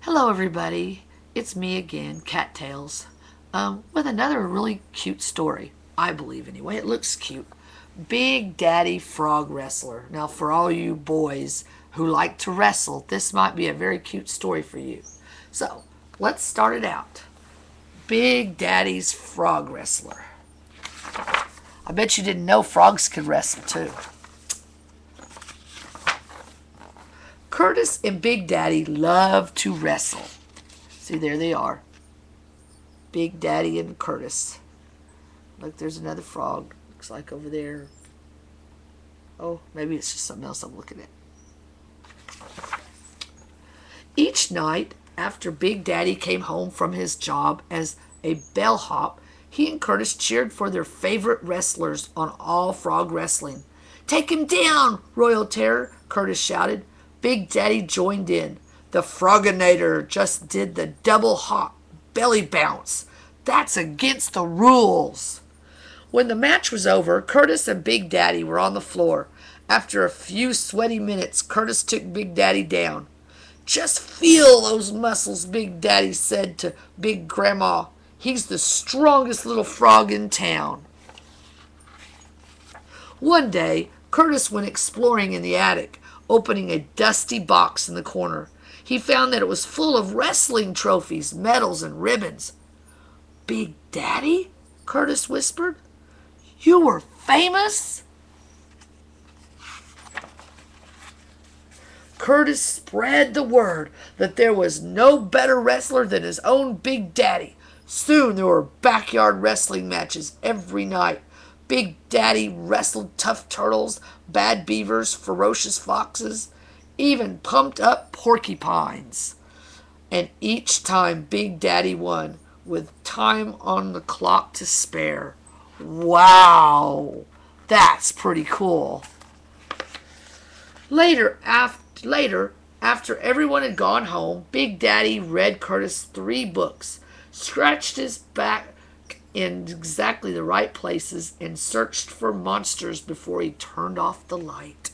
Hello everybody, it's me again, Cattails, with another really cute story. I believe anyway, it looks cute. Big Daddy Frog Wrestler. Now for all you boys who like to wrestle, this might be a very cute story for you. So, let's start it out. Big Daddy's Frog Wrestler. I bet you didn't know frogs could wrestle too. Curtis and Big Daddy love to wrestle. See, there they are. Big Daddy and Curtis. Look, there's another frog. Looks like over there. Oh, maybe it's just something else I'm looking at. Each night, after Big Daddy came home from his job as a bellhop, he and Curtis cheered for their favorite wrestlers on All Frog Wrestling. "Take him down, Royal Terror," Curtis shouted. Big Daddy joined in. The Froginator just did the double hop belly bounce. That's against the rules. When the match was over, Curtis and Big Daddy were on the floor. After a few sweaty minutes, Curtis took Big Daddy down. "Just feel those muscles," Big Daddy said to Big Grandma. "He's the strongest little frog in town." One day, Curtis went exploring in the attic, opening a dusty box in the corner. He found that it was full of wrestling trophies, medals, and ribbons. "Big Daddy?" Curtis whispered. "You were famous?" Curtis spread the word that there was no better wrestler than his own Big Daddy. Soon there were backyard wrestling matches every night. Big Daddy wrestled tough turtles, bad beavers, ferocious foxes, even pumped up porcupines. And each time Big Daddy won, with time on the clock to spare. Wow, that's pretty cool. Later, after everyone had gone home, Big Daddy read Curtis 3 books, scratched his back in exactly the right places, and searched for monsters before he turned off the light.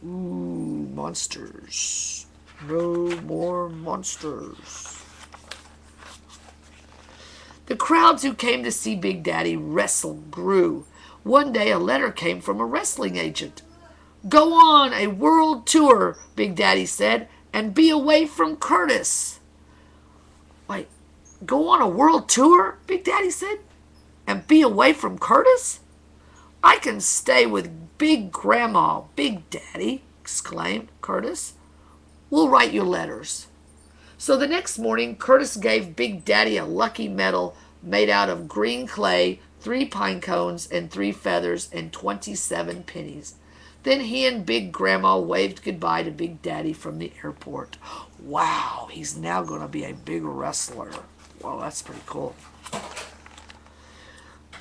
Ooh, monsters. No more monsters. The crowds who came to see Big Daddy wrestle grew. One day a letter came from a wrestling agent. "Go on a world tour," Big Daddy said, "and be away from Curtis." "Wait, go on a world tour?" Big Daddy said. "And be away from Curtis?" "I can stay with Big Grandma, Big Daddy," exclaimed Curtis. "We'll write you letters." So the next morning, Curtis gave Big Daddy a lucky medal made out of green clay, 3 pine cones, and 3 feathers, and 27 pennies. Then he and Big Grandma waved goodbye to Big Daddy from the airport. Wow, he's now going to be a big wrestler. Wow, that's pretty cool.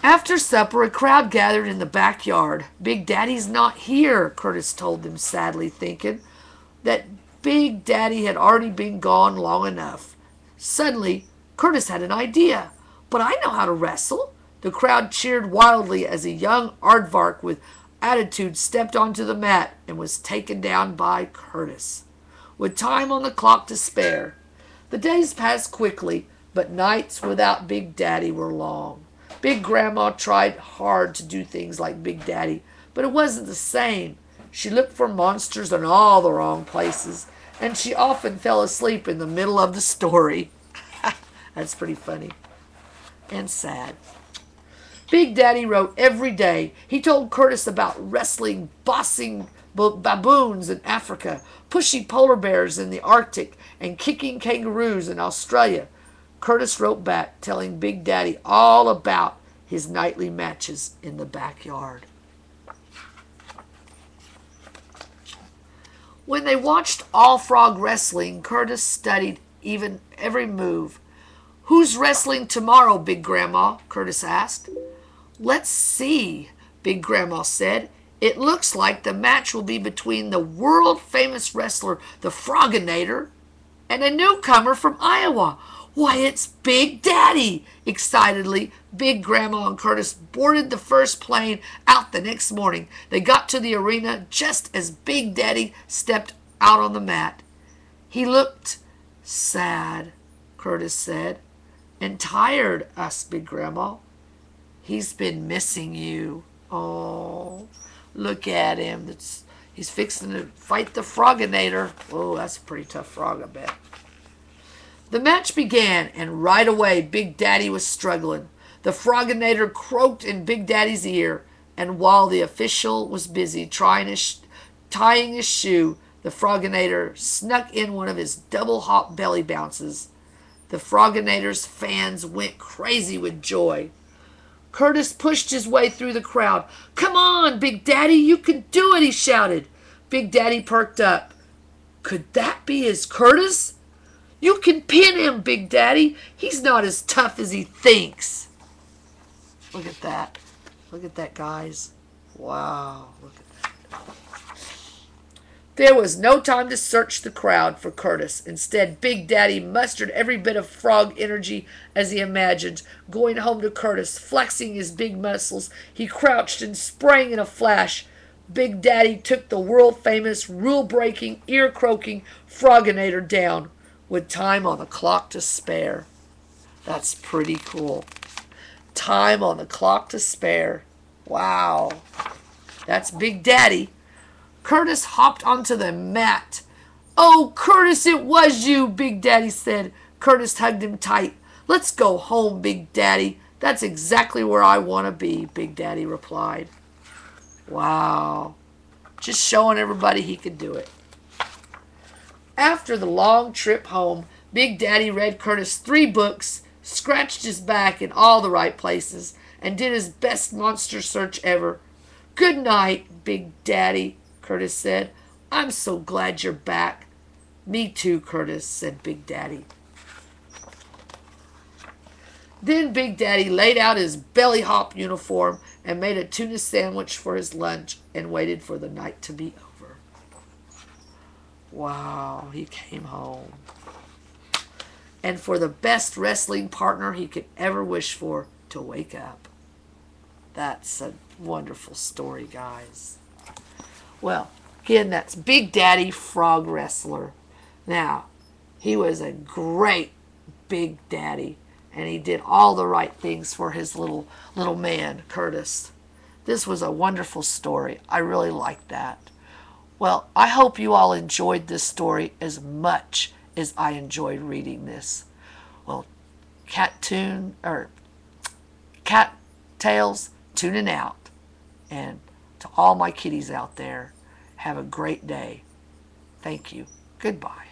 After supper, a crowd gathered in the backyard. "Big Daddy's not here," Curtis told them sadly, thinking that Big Daddy had already been gone long enough. Suddenly, Curtis had an idea. "But I know how to wrestle." The crowd cheered wildly as a young aardvark with attitude stepped onto the mat and was taken down by Curtis. With time on the clock to spare, the days passed quickly, but nights without Big Daddy were long. Big Grandma tried hard to do things like Big Daddy, but it wasn't the same. She looked for monsters in all the wrong places, and she often fell asleep in the middle of the story. That's pretty funny and sad. Big Daddy wrote every day. He told Curtis about wrestling bossing baboons in Africa, pushing polar bears in the Arctic, and kicking kangaroos in Australia. Curtis wrote back, telling Big Daddy all about his nightly matches in the backyard. When they watched All Frog Wrestling, Curtis studied every move. "Who's wrestling tomorrow, Big Grandma?" Curtis asked. "Let's see," Big Grandma said. "It looks like the match will be between the world-famous wrestler, the Froginator, and a newcomer from Iowa. Why, it's Big Daddy!" Excitedly, Big Grandma and Curtis boarded the first plane out the next morning. They got to the arena just as Big Daddy stepped out on the mat. He looked Sad, Curtis said. And tired, asked Big Grandma. He's been missing you. Oh, look at him. He's fixing to fight the Froginator. Oh, that's a pretty tough frog, I bet. The match began, and right away Big Daddy was struggling. The Froginator croaked in Big Daddy's ear, and while the official was busy tying his shoe, the Froginator snuck in one of his double-hop belly bounces. The Froginator's fans went crazy with joy. Curtis pushed his way through the crowd. "Come on, Big Daddy, you can do it," he shouted. Big Daddy perked up. Could that be his Curtis? "You can pin him, Big Daddy. He's not as tough as he thinks." Look at that. Look at that, guys. Wow. Look at that. There was no time to search the crowd for Curtis. Instead, Big Daddy mustered every bit of frog energy as he imagined. Going home to Curtis, flexing his big muscles, he crouched and sprang in a flash. Big Daddy took the world-famous, rule-breaking, ear-croaking Froginator down with time on the clock to spare. That's pretty cool. Time on the clock to spare. Wow. That's Big Daddy. Curtis hopped onto the mat. "Oh, Curtis, it was you," Big Daddy said. Curtis hugged him tight. "Let's go home, Big Daddy. That's exactly where I want to be," Big Daddy replied. Wow. Just showing everybody he could do it. After the long trip home, Big Daddy read Curtis 3 books, scratched his back in all the right places, and did his best monster search ever. "Good night, Big Daddy," Curtis said. "I'm so glad you're back." "Me too, Curtis," said Big Daddy. Then Big Daddy laid out his belly hop uniform and made a tuna sandwich for his lunch and waited for the night to be over. Wow, he came home. And for the best wrestling partner he could ever wish for, to wake up. That's a wonderful story, guys. Well, again, that's Big Daddy Frog Wrestler. Now, he was a great Big Daddy, and he did all the right things for his little man, Curtis. This was a wonderful story. I really liked that. Well, I hope you all enjoyed this story as much as I enjoyed reading this. Well, Cat Tails tuning out. And to all my kitties out there, have a great day. Thank you. Goodbye.